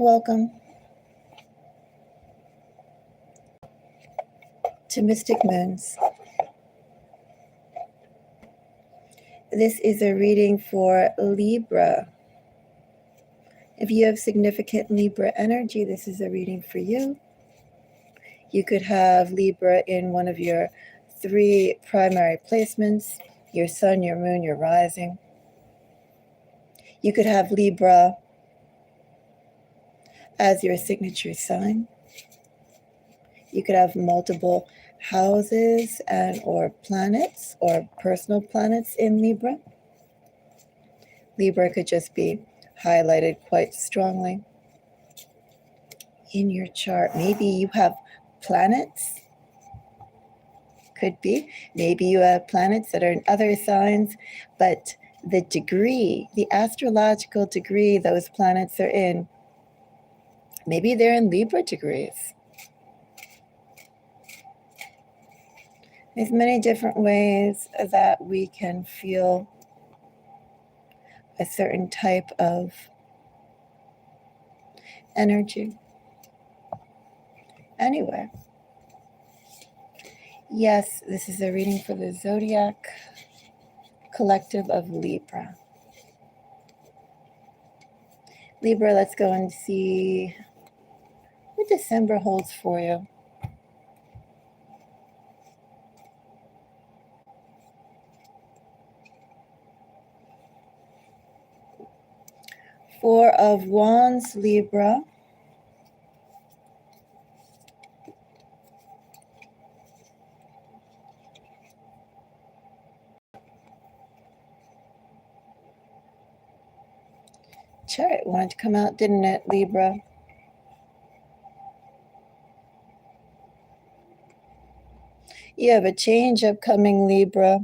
Welcome to Mystic Moons. This is a reading for Libra. If you have significant Libra energy, this is a reading for you. You could have Libra in one of your 3 primary placements, your sun, your moon, your rising. You could have Libra as your signature sign. You could have multiple houses and or planets or personal planets in Libra. Libra could just be highlighted quite strongly in your chart. Maybe you have planets. Could be. Maybe you have planets that are in other signs, but the degree, the astrological degree those planets are in, maybe they're in Libra degrees. There's many different ways that we can feel a certain type of energy. Anyway, yes, this is a reading for the zodiac collective of Libra. Libra, let's go and see what December holds for you. Four of Wands, Libra. Chariot wanted to come out, didn't it, Libra? You have a change upcoming, Libra.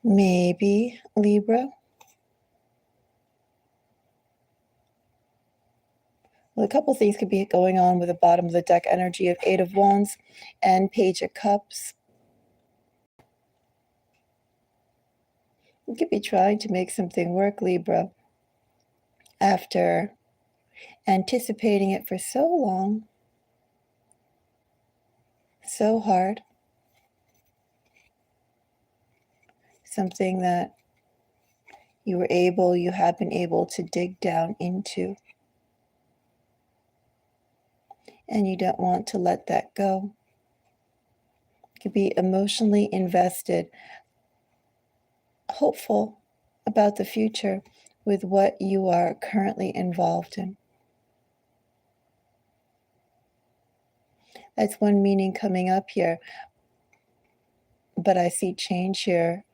Maybe, Libra. Well, a couple things could be going on with the bottom of the deck energy of 8 of Wands and Page of Cups. You could be trying to make something work, Libra, after anticipating it for so long, so hard. Something that you have been able to dig down into. And you don't want to let that go. You could be emotionally invested, hopeful about the future with what you are currently involved in. That's one meaning coming up here. But I see change here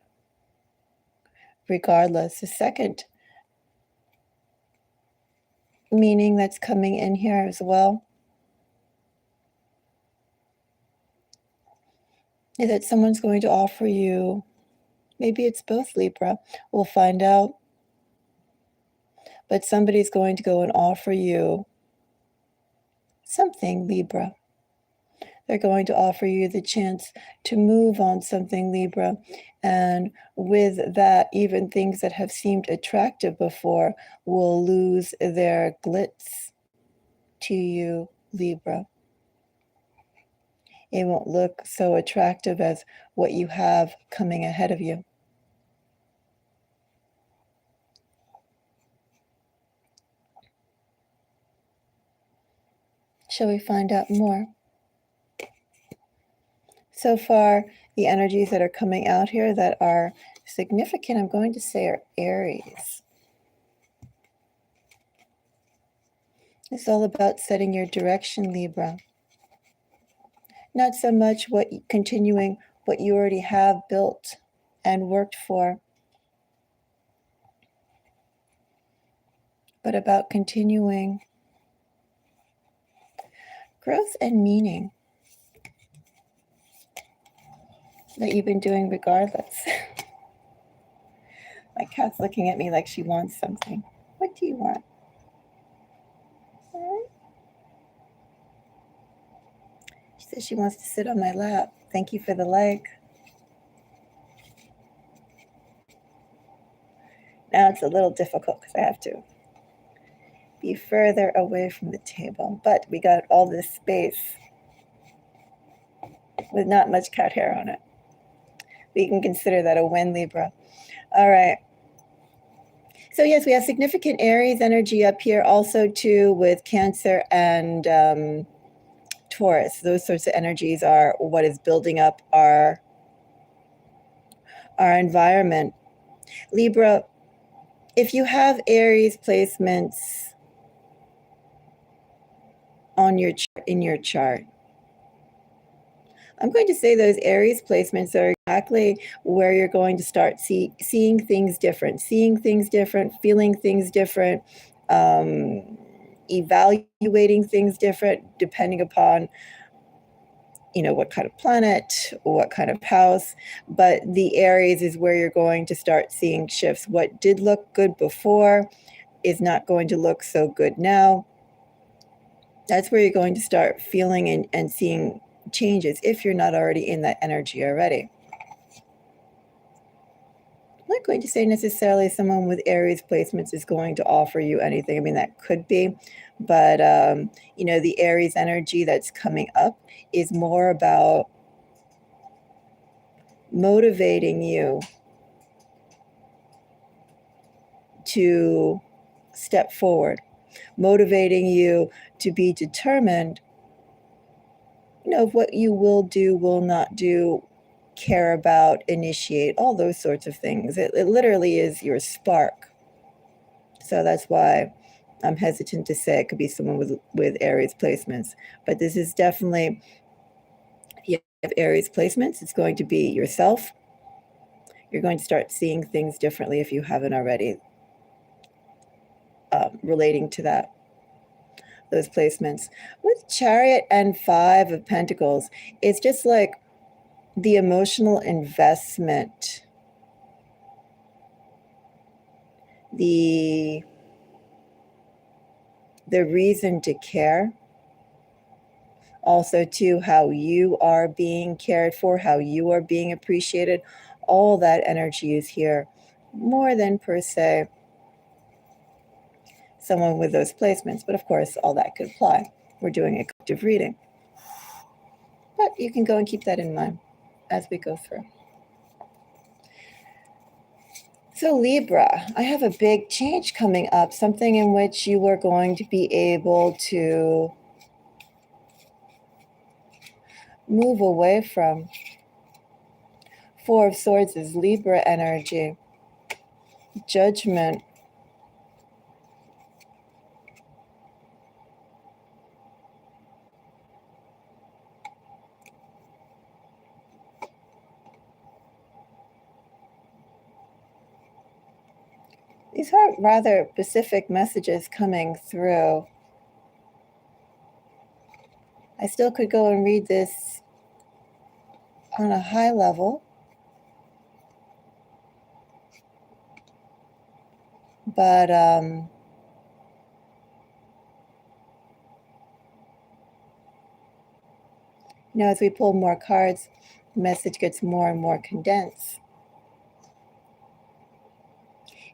regardless. The second meaning that's coming in here as well is that someone's going to offer you, maybe it's both, Libra, we'll find out, but somebody's going to go and offer you something, Libra. They're going to offer you the chance to move on something, Libra. And with that, even things that have seemed attractive before will lose their glitz to you, Libra. It won't look so attractive as what you have coming ahead of you. Shall we find out more? So far, the energies that are coming out here that are significant, I'm going to say, are Aries. It's all about setting your direction, Libra. Not so much continuing what you already have built and worked for, but about continuing growth and meaning that you've been doing regardless. My cat's looking at me like she wants something. What do you want? She's So she wants to sit on my lap. Thank you for the like. Now it's a little difficult because I have to be further away from the table, but we got all this space with not much cat hair on it. We can consider that a win, Libra. All right. So yes, we have significant Aries energy up here also too with Cancer and Taurus. Those sorts of energies are what is building up our environment. Libra, if you have Aries placements on your in your chart, I'm going to say those Aries placements are exactly where you're going to start seeing things different, feeling things different, evaluating things different, depending upon, what kind of planet, what kind of house. But the Aries is where you're going to start seeing shifts. What did look good before is not going to look so good now. That's where you're going to start feeling and seeing changes if you're not already in that energy already. I'm not going to say necessarily someone with Aries placements is going to offer you anything. I mean, that could be, but the Aries energy that's coming up is more about motivating you to step forward, motivating you to be determined, of what you will do, will not do, care about, initiate, all those sorts of things. It literally is your spark. So that's why I'm hesitant to say it could be someone with Aries placements. But this is definitely, if you have Aries placements, it's going to be yourself. You're going to start seeing things differently if you haven't already, relating to those placements. With Chariot and Five of Pentacles, it's just like the emotional investment, the reason to care, also too how you are being cared for, how you are being appreciated. All that energy is here, more than per se someone with those placements. But of course, all that could apply. We're doing a collective reading. But you can go and keep that in mind as we go through. So Libra, I have a big change coming up, something in which you are going to be able to move away from. Four of Swords is Libra energy, Judgment, these are rather specific messages coming through. I still could go and read this on a high level, but as we pull more cards, the message gets more and more condensed.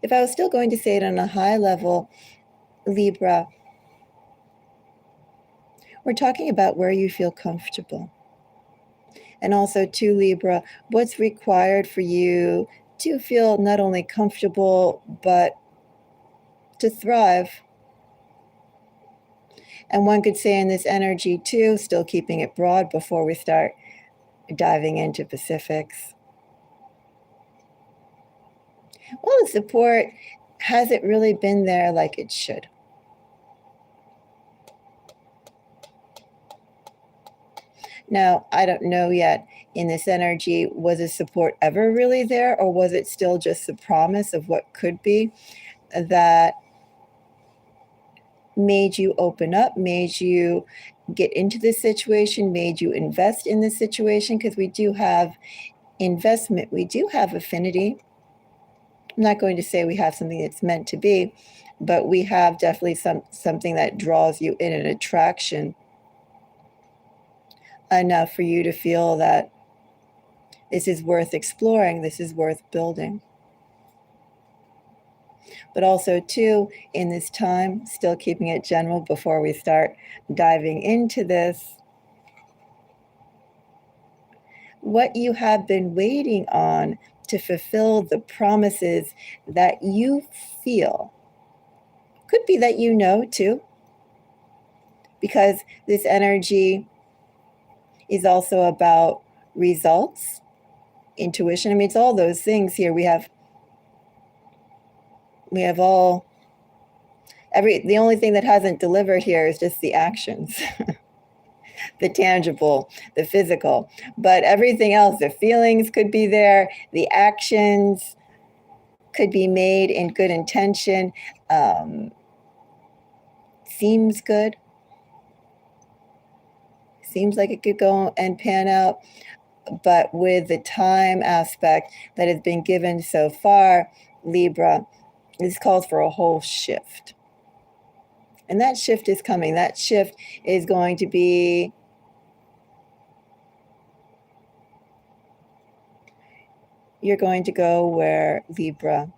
If I was still going to say it on a high level, Libra, we're talking about where you feel comfortable. And also, to Libra, what's required for you to feel not only comfortable, but to thrive. And one could say in this energy too, still keeping it broad before we start diving into specifics. Well, the support, has it really been there like it should? Now, I don't know yet in this energy, was the support ever really there, or was it still just the promise of what could be that made you open up, made you get into this situation, made you invest in this situation? Because we do have investment, we do have affinity. I'm not going to say we have something that's meant to be, but we have definitely something that draws you in, an attraction. enough for you to feel that this is worth exploring, this is worth building. But also, too, in this time, still keeping it general before we start diving into this, what you have been waiting on to fulfill the promises that you feel. Could be that you know, too, because this energy is also about results, intuition. I mean, it's all those things here. We have all, the only thing that hasn't delivered here is just the actions, the tangible, the physical. But everything else, the feelings could be there, the actions could be made in good intention. Seems good. Seems like it could go and pan out. But with the time aspect that has been given so far, Libra, this calls for a whole shift. And that shift is coming. That shift is going to be you're going to go where, Libra,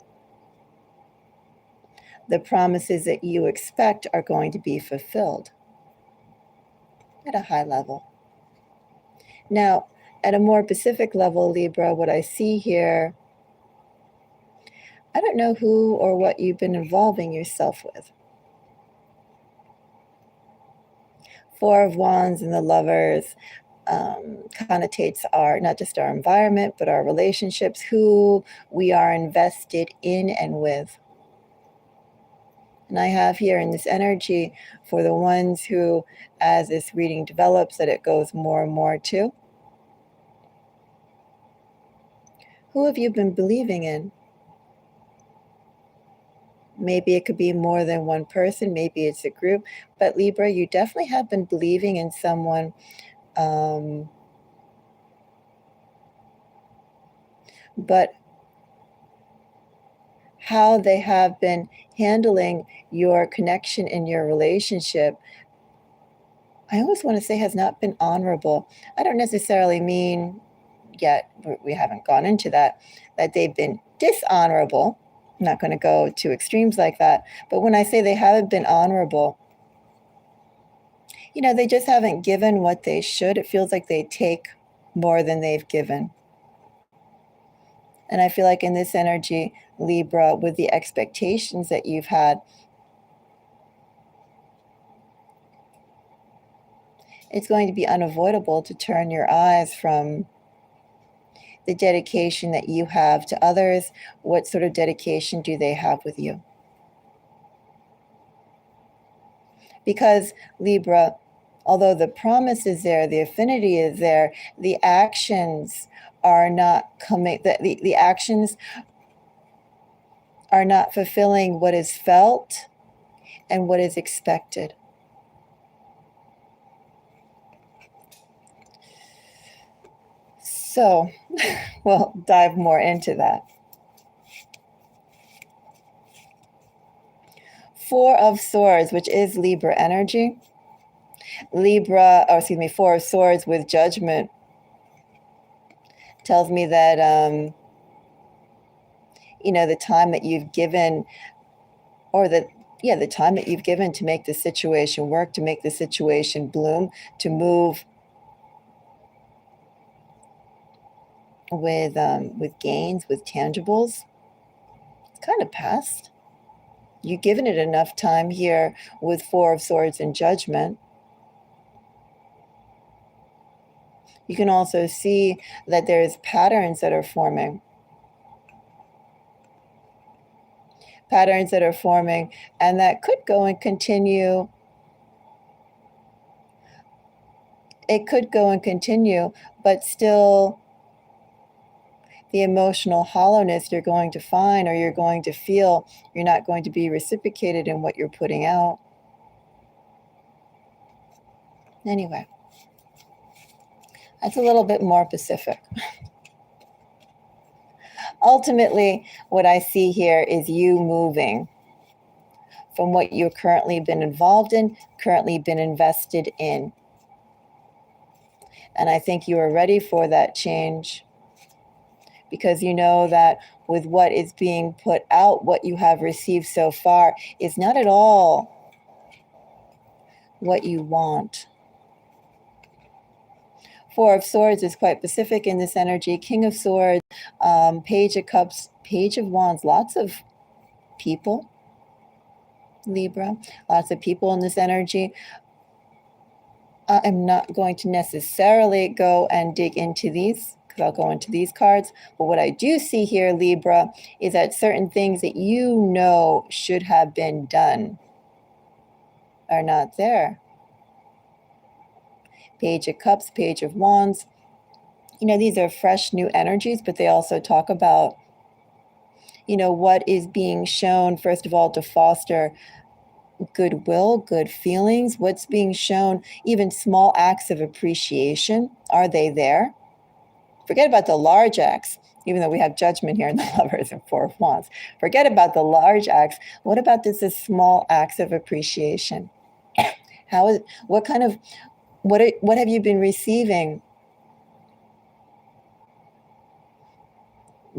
the promises that you expect are going to be fulfilled at a high level. Now, at a more specific level, Libra, what I see here, I don't know who or what you've been involving yourself with. Four of Wands and the Lovers connotates not just our environment, but our relationships, who we are invested in and with. And I have here in this energy for the ones who, as this reading develops, that it goes more and more to. Who have you been believing in? Maybe it could be more than one person, maybe it's a group, but Libra, you definitely have been believing in someone. But how they have been handling your connection in your relationship, I always want to say has not been honorable. I don't necessarily mean yet, we haven't gone into that they've been dishonorable. I'm not going to go to extremes like that. But when I say they haven't been honorable, they just haven't given what they should. It feels like they take more than they've given. And I feel like in this energy, Libra, with the expectations that you've had, it's going to be unavoidable to turn your eyes from the dedication that you have to others. What sort of dedication do they have with you? Because Libra, although the promise is there, the affinity is there, the actions are not coming, the actions are not fulfilling what is felt and what is expected. So we'll dive more into that. Four of Swords, which is Libra energy. Four of Swords with Judgment tells me that, the time that you've given, or the time that you've given to make the situation work, to make the situation bloom, to move with gains, with tangibles, it's kind of past. You've given it enough time here with Four of Swords and Judgment. You can also see that there's patterns that are forming. Patterns that are forming, and that could go and continue. It could go and continue, but still the emotional hollowness you're going to find, or you're going to feel, you're not going to be reciprocated in what you're putting out. Anyway, that's a little bit more specific. Ultimately, what I see here is you moving from what you've currently been involved in, currently been invested in. And I think you are ready for that change, because you know that with what is being put out, what you have received so far is not at all what you want. Four of Swords is quite specific in this energy. King of Swords, Page of Cups, Page of Wands, lots of people, Libra, lots of people in this energy. I'm not going to necessarily go and dig into these, because I'll go into these cards. But what I do see here, Libra, is that certain things that you know should have been done are not there. Page of Cups, Page of Wands. You know, these are fresh new energies, but they also talk about, you know, what is being shown, first of all, to foster goodwill, good feelings. What's being shown, even small acts of appreciation, are they there? Forget about the large acts, even though we have Judgment here in the Lovers and Four of Wands. Forget about the large acts. What about this as small acts of appreciation? What have you been receiving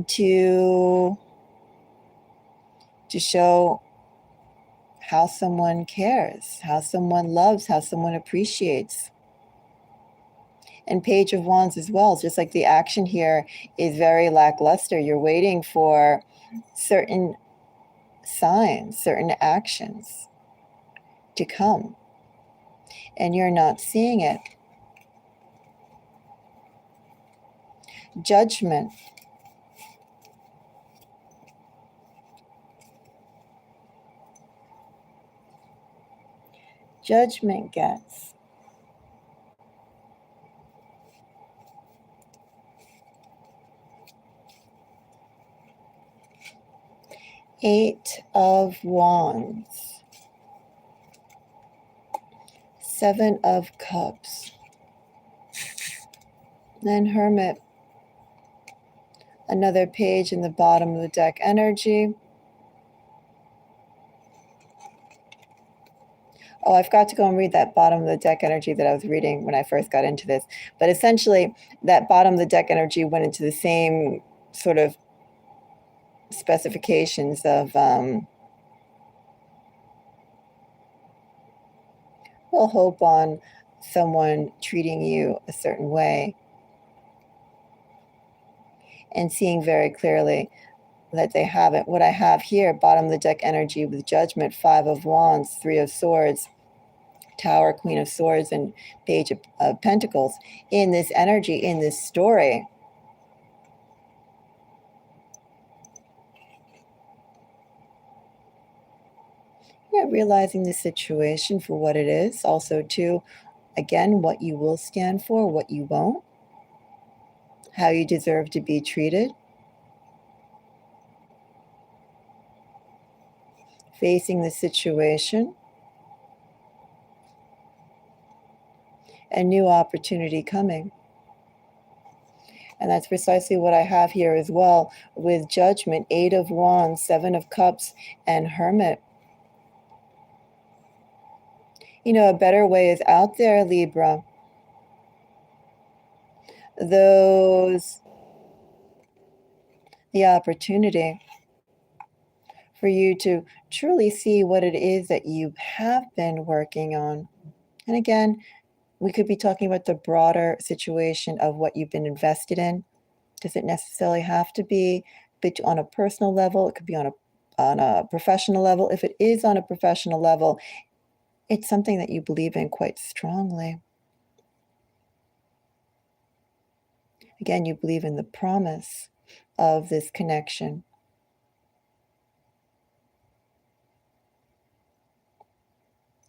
to show how someone cares, how someone loves, how someone appreciates? And Page of Wands as well, just like the action here is very lackluster. You're waiting for certain signs, certain actions to come, and you're not seeing it. Judgment. Judgment gets Eight of Wands, Seven of Cups, then Hermit. Another page in the bottom of the deck energy. Oh, I forgot to go and read that bottom of the deck energy that I was reading when I first got into this. But essentially, that bottom of the deck energy went into the same sort of specifications of, we'll hope on someone treating you a certain way, and seeing very clearly that they haven't. What I have here, bottom of the deck energy with Judgment, Five of Wands, Three of Swords, Tower, Queen of Swords, and Page of Pentacles. In this energy, in this story, yeah, realizing the situation for what it is. Also, too, again, what you will stand for, what you won't, how you deserve to be treated. Facing the situation. A new opportunity coming. And that's precisely what I have here as well with Judgment, Eight of Wands, Seven of Cups, and Hermit. You know, a better way is out there, Libra. The opportunity for you to truly see what it is that you have been working on. And again, we could be talking about the broader situation of what you've been invested in. Does it necessarily have to be on a personal level? It could be on a professional level. If it is on a professional level, it's something that you believe in quite strongly. Again, you believe in the promise of this connection.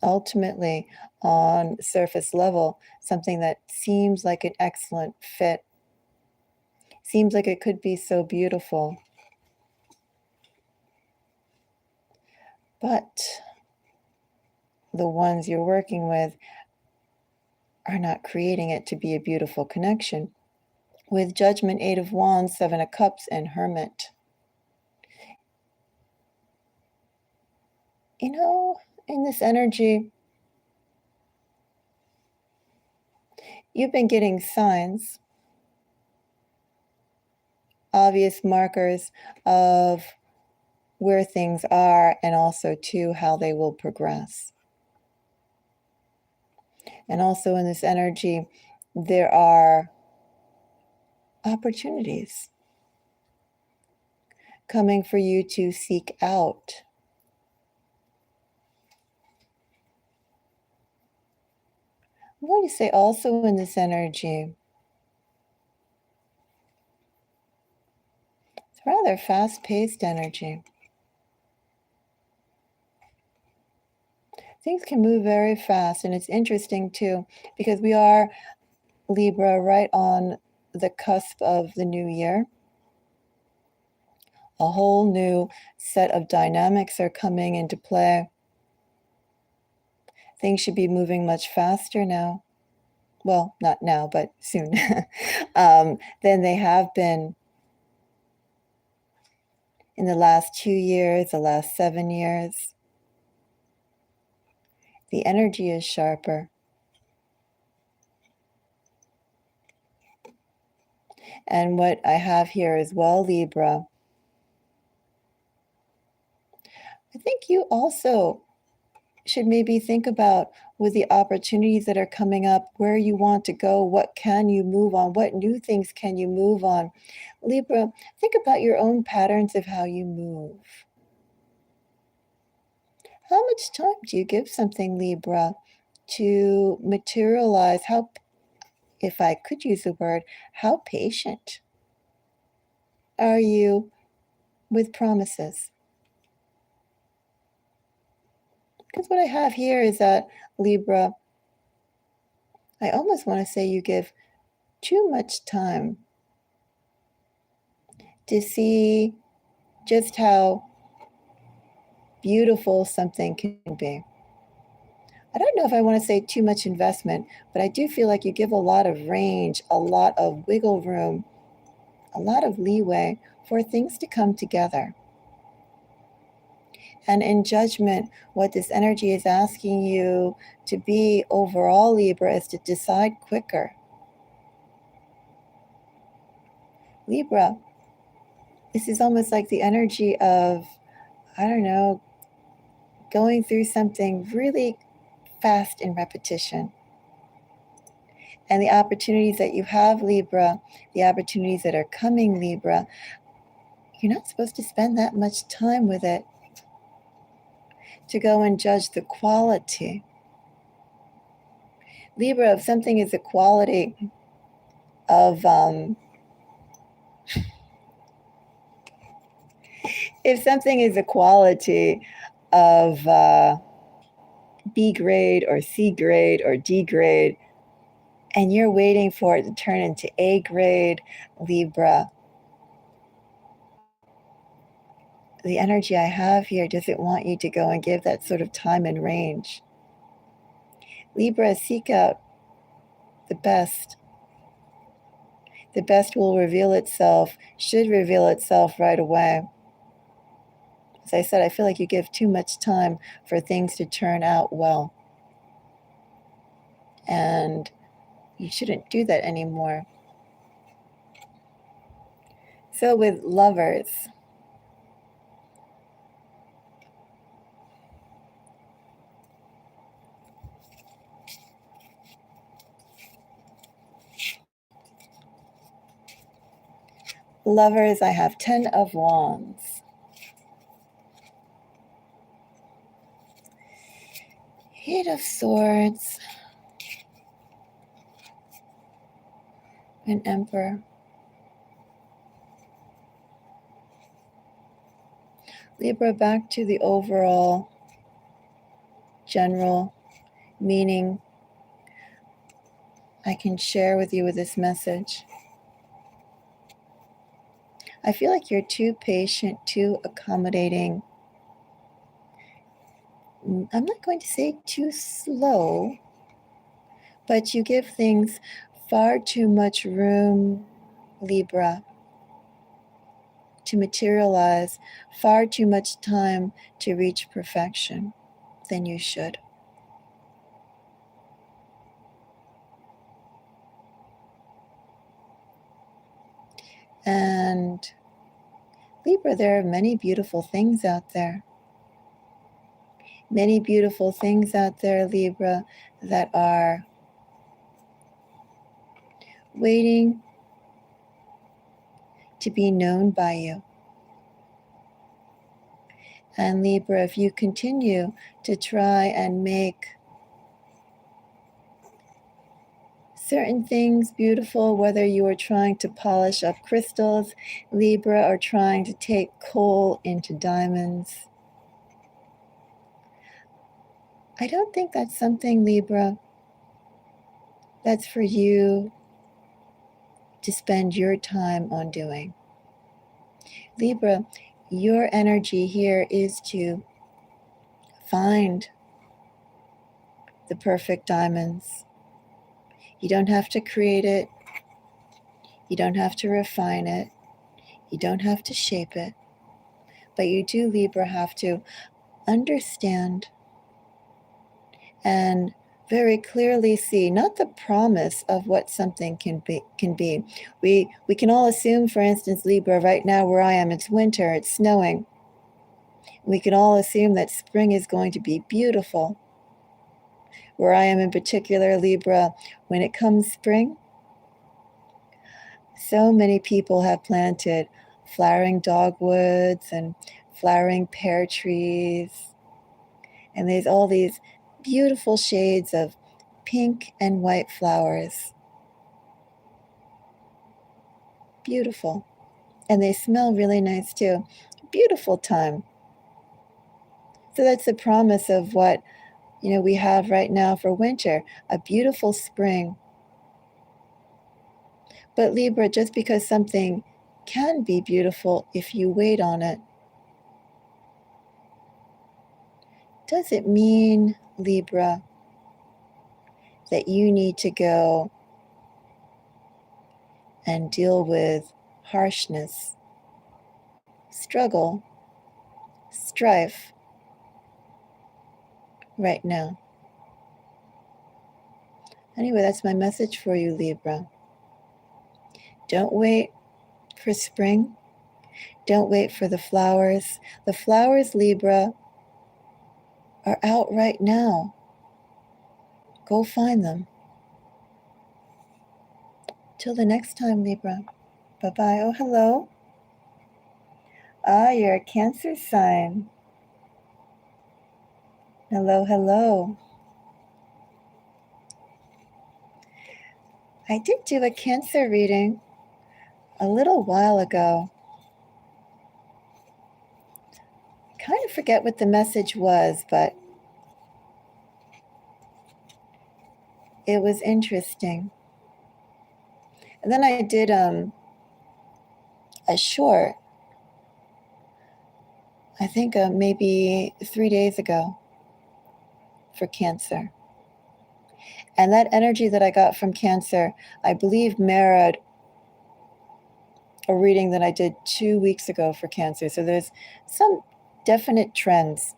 Ultimately, on surface level, something that seems like an excellent fit, seems like it could be so beautiful. But the ones you're working with are not creating it to be a beautiful connection. With Judgment, Eight of Wands, Seven of Cups, and Hermit. You know, in this energy, you've been getting signs, obvious markers of where things are, and also too how they will progress. And also in this energy, there are opportunities coming for you to seek out. I'm going to say also in this energy, it's rather fast-paced energy. Things can move very fast, and it's interesting too, because we are, Libra, right on the cusp of the new year. A whole new set of dynamics are coming into play. Things should be moving much faster now. Well, not now, but soon, than they have been in the last 2 years, the last 7 years. The energy is sharper. And what I have here as well, Libra, I think you also should maybe think about, with the opportunities that are coming up, where you want to go, what can you move on, what new things can you move on. Libra, think about your own patterns of how you move. How much time do you give something, Libra, to materialize? How, if I could use the word, how patient are you with promises? Because what I have here is that, Libra, I almost want to say you give too much time to see just how beautiful something can be. I don't know if I want to say too much investment, but I do feel like you give a lot of range, a lot of wiggle room, a lot of leeway for things to come together. And in judgment, what this energy is asking you to be overall, Libra, is to decide quicker. Libra, this is almost like the energy of, I don't know, going through something really fast in repetition. And the opportunities that you have, Libra, the opportunities that are coming, Libra, you're not supposed to spend that much time with it to go and judge the quality. Libra, if something is a quality of, if something is a quality of B grade or C grade or D grade, and you're waiting for it to turn into A grade, Libra, the energy I have here doesn't want you to go and give that sort of time and range. Libra, seek out the best. The best will reveal itself, should reveal itself right away. As I said, I feel like you give too much time for things to turn out well. And you shouldn't do that anymore. So with lovers, I have 10 of Wands. Eight of Swords. An Emperor. Libra, back to the overall general meaning I can share with you with this message. I feel like you're too patient, too accommodating. I'm not going to say too slow, but you give things far too much room, Libra, to materialize, far too much time to reach perfection than you should. And Libra, there are many beautiful things out there. Many beautiful things out there, Libra, that are waiting to be known by you. And Libra, if you continue to try and make certain things beautiful, whether you are trying to polish up crystals, Libra, or trying to take coal into diamonds, I don't think that's something, Libra, that's for you to spend your time on doing. Libra, your energy here is to find the perfect diamonds. You don't have to create it. You don't have to refine it. You don't have to shape it. But you do, Libra, have to understand and very clearly see not the promise of what something can be. We can all assume, for instance, Libra, right now where I am, it's winter, it's snowing. We can all assume that spring is going to be beautiful. Where I am in particular, Libra, when it comes spring, so many people have planted flowering dogwoods and flowering pear trees. And there's all these beautiful shades of pink and white flowers. Beautiful. And they smell really nice too. Beautiful time. So that's the promise of what, we have right now for winter, a beautiful spring. But Libra, just because something can be beautiful if you wait on it, does it mean, Libra, that you need to go and deal with harshness, struggle, strife right now? Anyway, that's my message for you, Libra. Don't wait for spring. Don't wait for the flowers. The flowers, Libra, are out right now. Go find them. Till the next time, Libra. Bye-bye. Oh, hello. You're a Cancer sign. Hello, hello. I did do a Cancer reading a little while ago. I kind of forget what the message was, but it was interesting. And then I did a short, I think maybe 3 days ago, for Cancer. And that energy that I got from Cancer, I believe mirrored a reading that I did 2 weeks ago for Cancer. So there's some definite trends.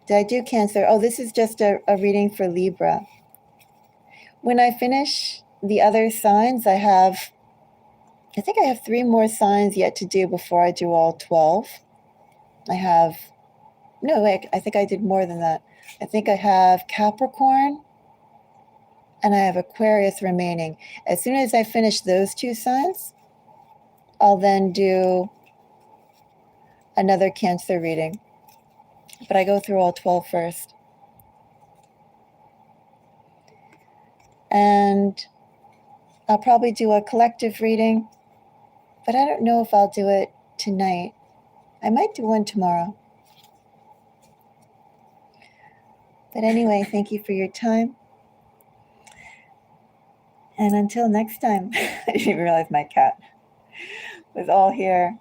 Did I do Cancer? Oh, this is just a reading for Libra. When I finish the other signs, I think I have 3 more signs yet to do before I do all 12. I think I did more than that. I think I have Capricorn and I have Aquarius remaining. As soon as I finish those 2 signs, I'll then do another Cancer reading. But I go through all 12 first. And I'll probably do a collective reading, but I don't know if I'll do it tonight. I might do one tomorrow. But anyway, thank you for your time. And until next time, I didn't even realize my cat was all here.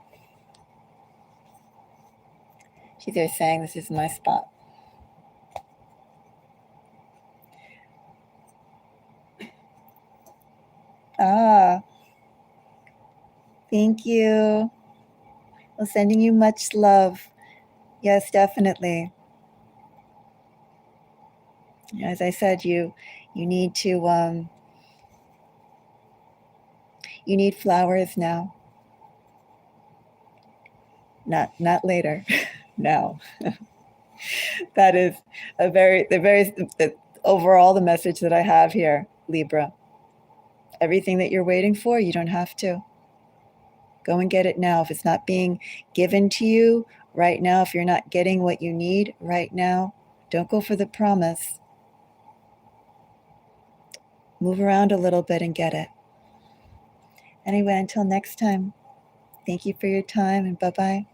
She's there saying this is my spot. Thank you. Well, sending you much love. Yes, definitely. As I said, you need to You need flowers now. Not later. Now. That is overall the message that I have here, Libra. Everything that you're waiting for, you don't have to. Go and get it now. If it's not being given to you right now, if you're not getting what you need right now, don't go for the promise. Move around a little bit and get it. Anyway, until next time, thank you for your time and bye-bye.